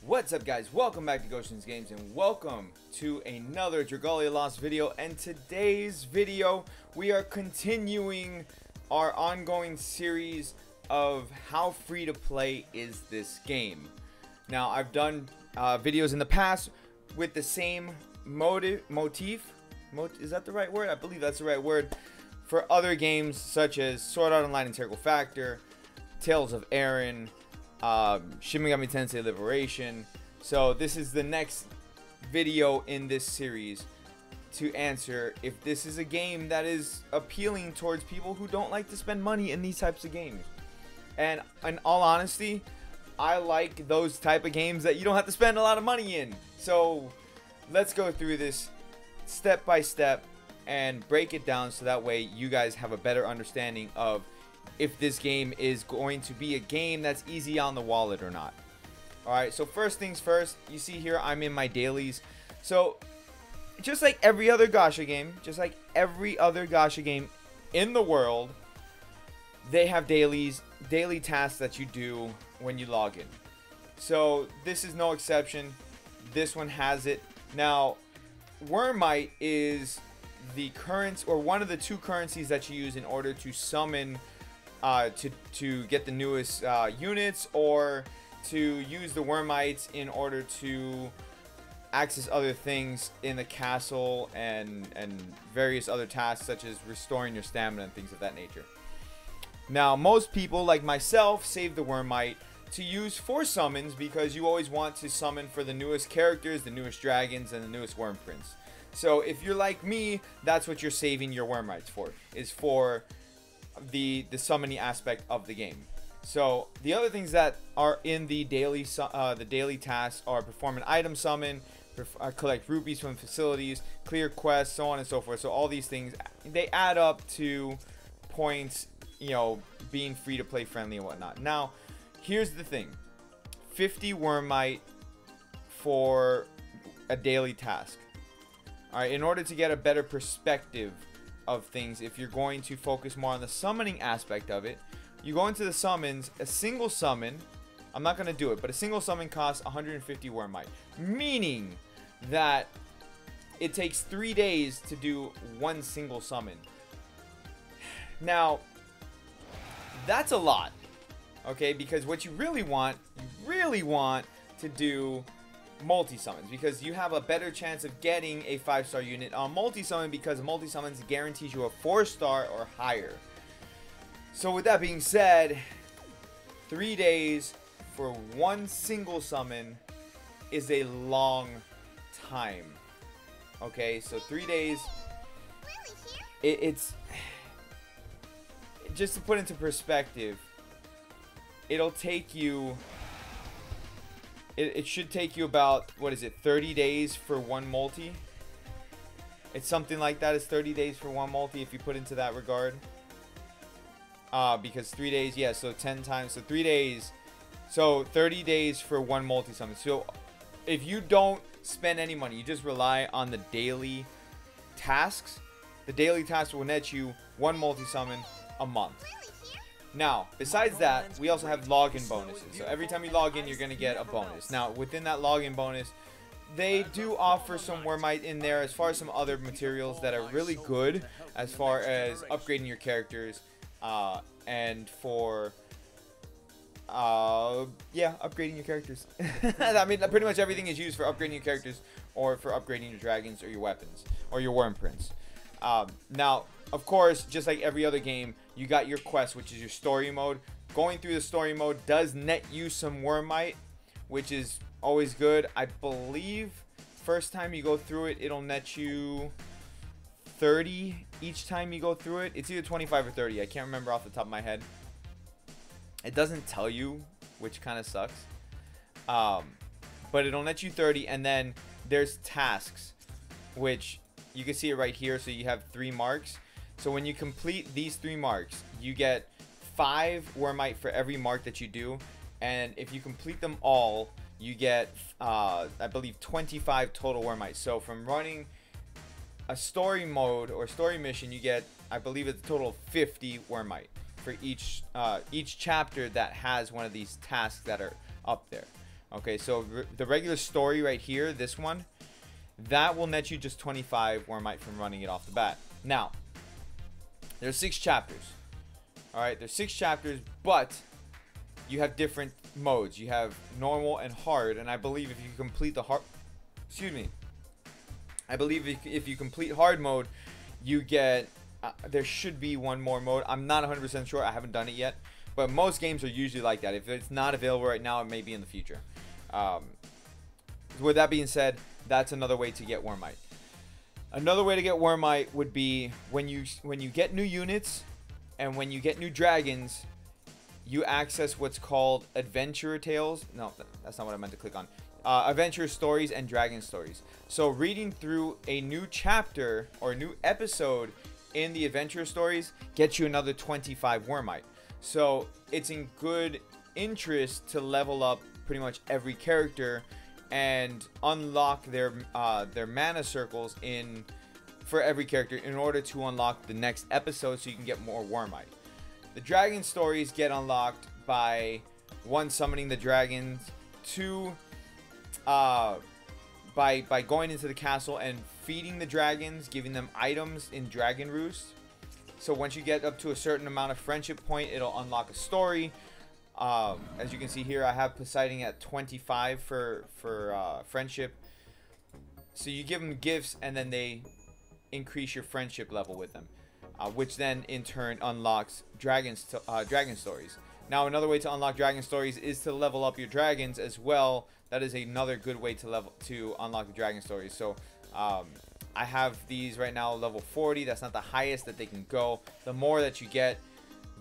What's up, guys? Welcome back to Gotians Games and welcome to another Dragalia Lost video. And today's video we are continuing our ongoing series of how free to play is this game. Now I've done videos in the past with the same motif. Is that the right word? I believe that's the right word for other games such as Sword Art Online Integral Factor, Tales of Aaron, Shin Megami Tensei Liberation. So this is the next video in this series to answer if this is a game that is appealing towards people who don't like to spend money in these types of games. And in all honesty, I like those type of games that you don't have to spend a lot of money in. So let's go through this step by step and break it down so that way you guys have a better understanding of if this game is going to be a game that's easy on the wallet or not. Alright, so first things first, you see here I'm in my dailies. So just like every other gacha game, in the world, they have daily tasks that you do when you log in. So this is no exception. This one has it. Now, Wyrmite is the currency, or one of the two currencies that you use in order to summon to get the newest units, or to use the Wyrmites in order to access other things in the castle and various other tasks such as restoring your stamina and things of that nature. Now most people like myself save the Wyrmite to use for summons because you always want to summon for the newest characters, the newest dragons, and the newest worm prince. So if you're like me, that's what you're saving your Wyrmites for, is for the summoning aspect of the game. So the other things that are in the daily tasks are perform an item summon, collect rupees from facilities, clear quests, so on and so forth. So all these things, they add up to points, you know, being free to play friendly and whatnot. Now here's the thing: 50 Wyrmite for a daily task. All right, in order to get a better perspective of things, if you're going to focus more on the summoning aspect of it, you go into the summons. A single summon, I'm not going to do it, but a single summon costs 150 Wyrmite, meaning that it takes 3 days to do one single summon. Now that's a lot, okay, because what you really want to do multi-summons, because you have a better chance of getting a 5-star unit on multi-summon, because multi-summons guarantees you a 4-star or higher. So with that being said, 3 days for one single summon is a long time. Okay, so 3 days, it's just to put into perspective, it'll take you, it should take you about, what is it, 30 days for one multi. It's something like that. It's 30 days for one multi if you put into that regard. Because 3 days, yeah, so 10 times, so 3 days, so 30 days for one multi summon. So if you don't spend any money, you just rely on the daily tasks, the daily tasks will net you one multi summon a month. Now, besides that, we also have login bonuses. So every time you log in, you're going to get a bonus. Now, within that login bonus, they do offer some Wyrmite in there, as far as some other materials that are really good as far as upgrading your characters, and for yeah, upgrading your characters. I mean, pretty much everything is used for upgrading your characters, or for upgrading your dragons or your weapons or your worm prince. Now, of course, just like every other game, you got your quest, which is your story mode. Going through the story mode does net you some Wyrmite, which is always good. I believe first time you go through it, it'll net you 30 each time you go through it. It's either 25 or 30. I can't remember off the top of my head. It doesn't tell you, which kind of sucks. But it'll net you 30, and then there's tasks, which you can see it right here. So you have 3 marks. So when you complete these 3 marks, you get 5 Wyrmite for every mark that you do. And if you complete them all, you get, I believe, 25 total Wyrmite. So from running a story mode or story mission, you get, I believe, it's a total of 50 Wyrmite for each chapter that has one of these tasks that are up there. Okay, so the regular story right here, this one, that will net you just 25 Wyrmite from running it off the bat. Now, there's 6 chapters. Alright, there's 6 chapters, but you have different modes. You have normal and hard, and I believe if you complete the hard... Excuse me. I believe if you complete hard mode, you get... there should be one more mode. I'm not 100% sure. I haven't done it yet. But most games are usually like that. If it's not available right now, it may be in the future. With that being said, that's another way to get Wyrmite. Another way to get Wyrmite would be when you get new units and when you get new dragons, you access what's called Adventurer Tales. No, that's not what I meant to click on. Adventure Stories and Dragon Stories. So reading through a new chapter or a new episode in the Adventure Stories gets you another 25 Wyrmite. So it's in good interest to level up pretty much every character and unlock their mana circles for every character in order to unlock the next episode so you can get more Wyrmite. The dragon stories get unlocked by 1, summoning the dragons, 2, by going into the castle and feeding the dragons, giving them items in Dragon Roost. So once you get up to a certain amount of friendship point, it'll unlock a story. As you can see here, I have Poseidon at 25 for friendship. So you give them gifts and then they increase your friendship level with them, which then in turn unlocks dragon stories. Now another way to unlock dragon stories is to level up your dragons as well. That is another good way to unlock the dragon stories. So I have these right now level 40. That's not the highest that they can go. The more that you get,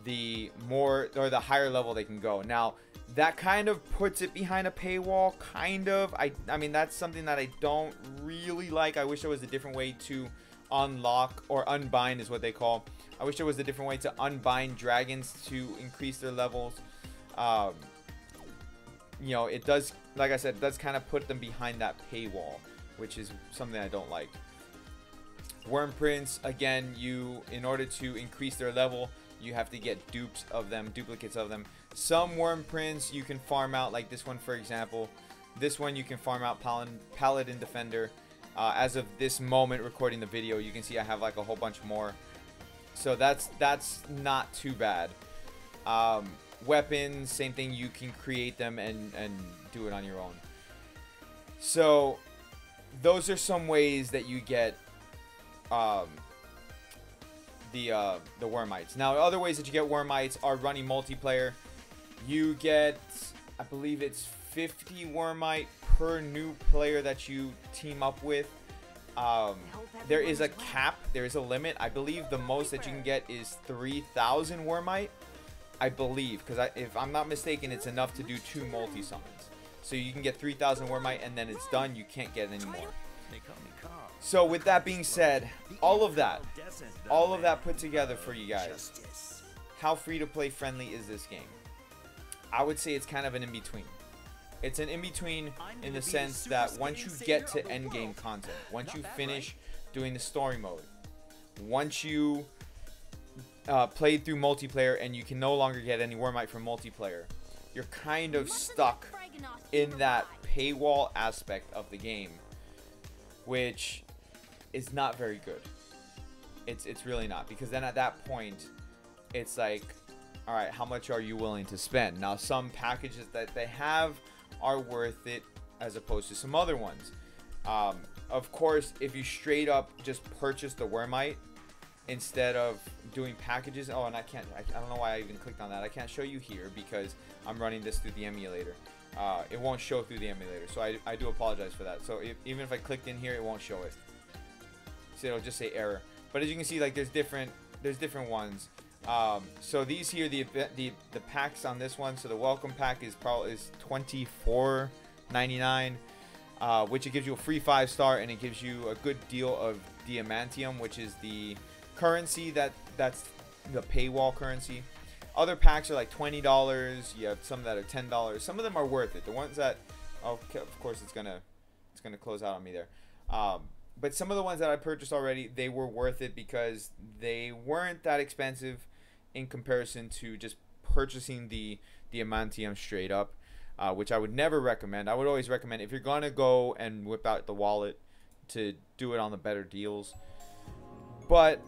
the more, or the higher level they can go. Now that kind of puts it behind a paywall, kind of. I mean, that's something that I don't really like. I wish there was a different way to unlock, or unbind is what they call. I wish there was a different way to unbind dragons to increase their levels. You know, it does, like I said, it does kind of put them behind that paywall, which is something I don't like. Worm Prince, again, in order to increase their level, you have to get dupes of them, duplicates of them. Some Worm Prince you can farm out, like this one for example. This one you can farm out Paladin Defender. As of this moment recording the video, you can see I have like a whole bunch more. So that's not too bad. Weapons, same thing, you can create them and do it on your own. So those are some ways that you get the Wyrmites. Now other ways that you get Wyrmites are running multiplayer. You get, I believe it's 50 Wyrmite per new player that you team up with. There is a cap, there is a limit. I believe the most that you can get is 3,000 Wyrmite, I believe, because if I'm not mistaken, it's enough to do 2 multi-summons. So you can get 3,000 Wyrmite and then it's done. You can't get any more. So with that being said, all of that put together for you guys, how free-to-play friendly is this game? I would say it's kind of an in-between. It's an in-between in the sense that once you get to endgame content, once you finish doing the story mode, once you played through multiplayer and you can no longer get any Wyrmite from multiplayer, you're kind of stuck in that paywall aspect of the game, which is not very good. It's really not, because then at that point it's like, all right, how much are you willing to spend? Now some packages that they have are worth it as opposed to some other ones. Of course, if you straight up just purchase the Wyrmite instead of doing packages, and I don't know why I even clicked on that. I can't show you here because I'm running this through the emulator. It won't show through the emulator, so I do apologize for that. So even if I clicked in here, it won't show it. So it'll just say error. But as you can see, like there's different ones. So these here, the packs on this one. So the welcome pack is $24.99, which it gives you a free 5-star, and it gives you a good deal of diamantium, which is the currency that's the paywall currency. Other packs are like $20. You have some that are $10. Some of them are worth it. The ones that, okay, of course it's gonna close out on me there. But some of the ones that I purchased already, they were worth it because they weren't that expensive in comparison to just purchasing the diamantium straight up. which I would never recommend. I would always recommend, if you're going to go and whip out the wallet, to do it on the better deals. But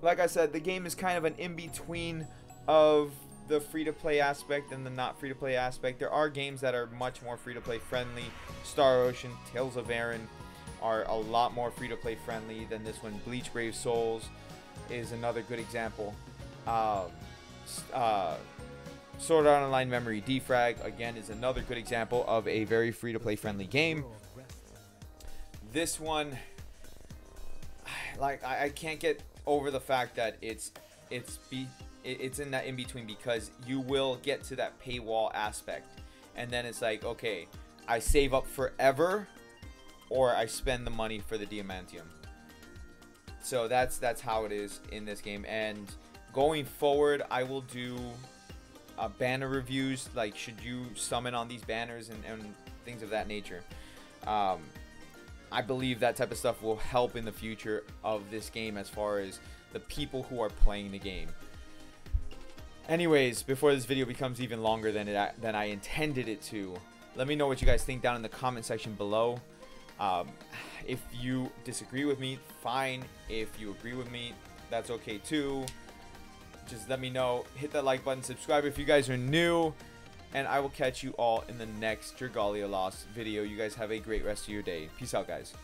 like I said, the game is kind of an in-between of the free-to-play aspect and the not free-to-play aspect. There are games that are much more free-to-play friendly. Star Ocean, Tales of Aran are a lot more free-to-play friendly than this one. Bleach Brave Souls is another good example. Sword Art Online Memory Defrag, again, is another good example of a very free-to-play friendly game. This one, like, I can't get over the fact that it's in that in-between, because you will get to that paywall aspect, and then it's like, okay, I save up forever or I spend the money for the Diamantium. So that's how it is in this game. And going forward, I will do banner reviews, like should you summon on these banners and things of that nature. I believe that type of stuff will help in the future of this game as far as the people who are playing the game. Anyways, before this video becomes even longer than I intended it to, let me know what you guys think down in the comment section below. If you disagree with me, fine. If you agree with me, that's okay too. Just let me know. Hit that like button, subscribe if you guys are new, and I will catch you all in the next Dragalia Lost video. You guys have a great rest of your day. Peace out, guys.